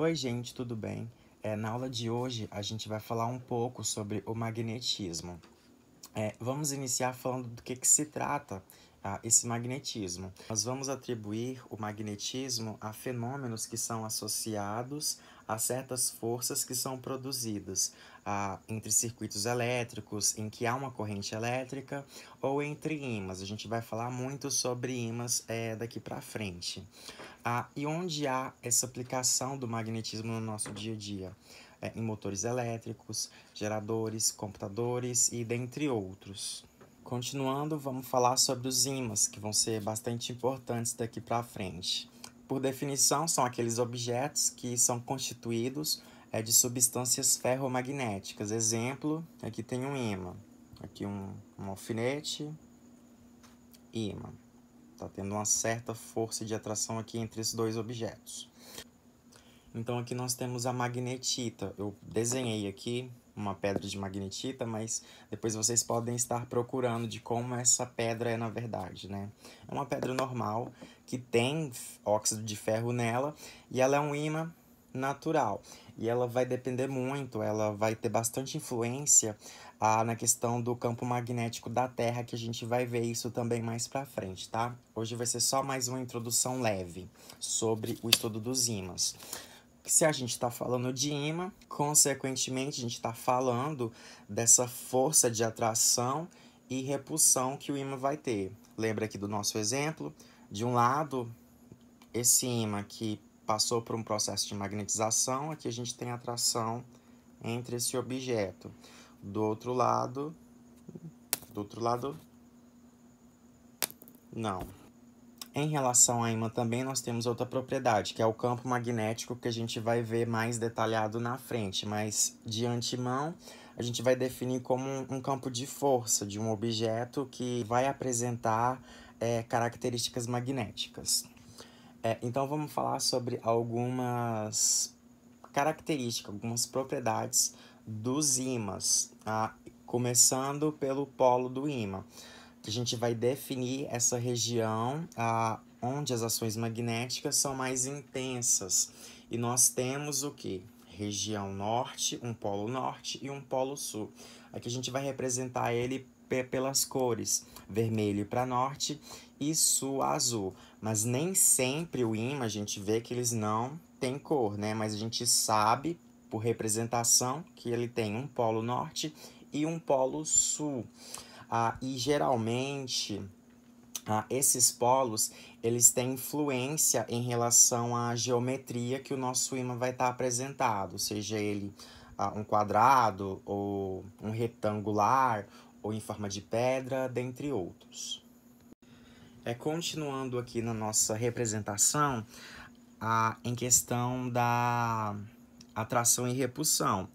Oi, gente, tudo bem? Na aula de hoje a gente vai falar um pouco sobre o magnetismo. Vamos iniciar falando do que se trata esse magnetismo. Nós vamos atribuir o magnetismo a fenômenos que são associados a certas forças que são produzidas entre circuitos elétricos, em que há uma corrente elétrica, ou entre ímãs. A gente vai falar muito sobre ímãs daqui para frente. E onde há essa aplicação do magnetismo no nosso dia a dia? Em motores elétricos, geradores, computadores e dentre outros. Continuando, vamos falar sobre os ímãs, que vão ser bastante importantes daqui para frente. Por definição, são aqueles objetos que são constituídos de substâncias ferromagnéticas. Exemplo, aqui tem um ímã, aqui um alfinete, ímã. Está tendo uma certa força de atração aqui entre esses dois objetos. Então aqui nós temos a magnetita. Eu desenhei aqui uma pedra de magnetita, mas depois vocês podem estar procurando de como essa pedra é na verdade, né? É uma pedra normal que tem óxido de ferro nela e ela é um ímã natural. E ela vai depender muito, ela vai ter bastante influência na questão do campo magnético da Terra, que a gente vai ver isso também mais pra frente, tá? Hoje vai ser só mais uma introdução leve sobre o estudo dos ímãs. Se a gente está falando de ímã, consequentemente a gente está falando dessa força de atração e repulsão que o ímã vai ter. Lembra aqui do nosso exemplo? De um lado, esse ímã que passou por um processo de magnetização, aqui a gente tem atração entre esse objeto. Do outro lado, não. Em relação à ímã também nós temos outra propriedade, que é o campo magnético, que a gente vai ver mais detalhado na frente, mas de antemão a gente vai definir como um campo de força de um objeto que vai apresentar características magnéticas. Então vamos falar sobre algumas características, algumas propriedades dos ímãs, começando pelo polo do ímã. A gente vai definir essa região onde as ações magnéticas são mais intensas. E nós temos o que? Região norte, um polo norte e um polo sul. Aqui a gente vai representar ele pelas cores, vermelho para norte e sul azul. Mas nem sempre o ímã a gente vê que eles não têm cor, né? Mas a gente sabe, por representação, que ele tem um polo norte e um polo sul. E geralmente esses polos eles têm influência em relação à geometria que o nosso ímã vai estar apresentado, seja ele um quadrado ou um retangular ou em forma de pedra, dentre outros. Continuando aqui na nossa representação, em questão da atração e repulsão.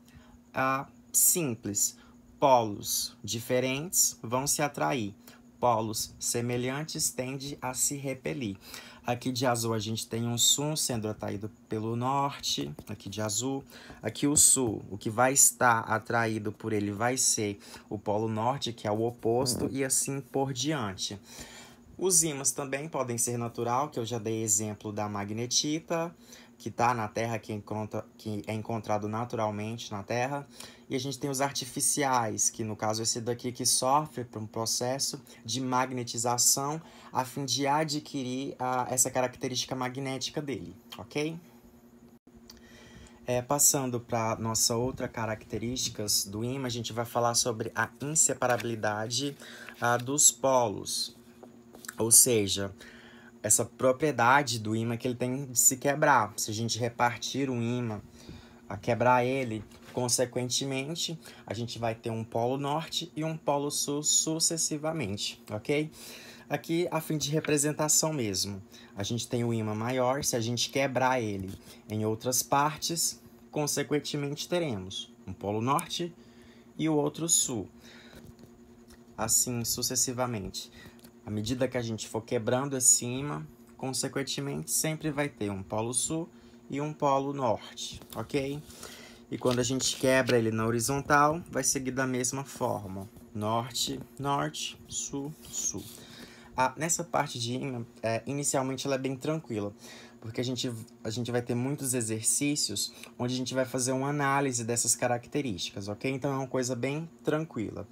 Simples. Polos diferentes vão se atrair. Polos semelhantes tendem a se repelir. Aqui de azul a gente tem um sul sendo atraído pelo norte, aqui de azul. Aqui o sul, o que vai estar atraído por ele vai ser o polo norte, que é o oposto, e assim por diante. Os ímãs também podem ser natural, que eu já dei exemplo da magnetita, que está na Terra, que é encontrado naturalmente na Terra. E a gente tem os artificiais, que no caso esse daqui que sofre por um processo de magnetização a fim de adquirir essa característica magnética dele, ok? Passando para nossa outra características do ímã, a gente vai falar sobre a inseparabilidade dos polos. Ou seja, essa propriedade do ímã que ele tem de se quebrar. Se a gente repartir um ímã, quebrar ele, consequentemente, a gente vai ter um polo norte e um polo sul sucessivamente, ok? Aqui, a fim de representação mesmo, a gente tem o ímã maior, se a gente quebrar ele em outras partes, consequentemente teremos um polo norte e o outro sul, assim sucessivamente. À medida que a gente for quebrando esse ímã, consequentemente, sempre vai ter um polo sul e um polo norte, ok? E quando a gente quebra ele na horizontal, vai seguir da mesma forma. Norte, norte, sul, sul. Nessa parte de ímã, inicialmente ela é bem tranquila, porque a gente vai ter muitos exercícios onde a gente vai fazer uma análise dessas características, ok? Então é uma coisa bem tranquila.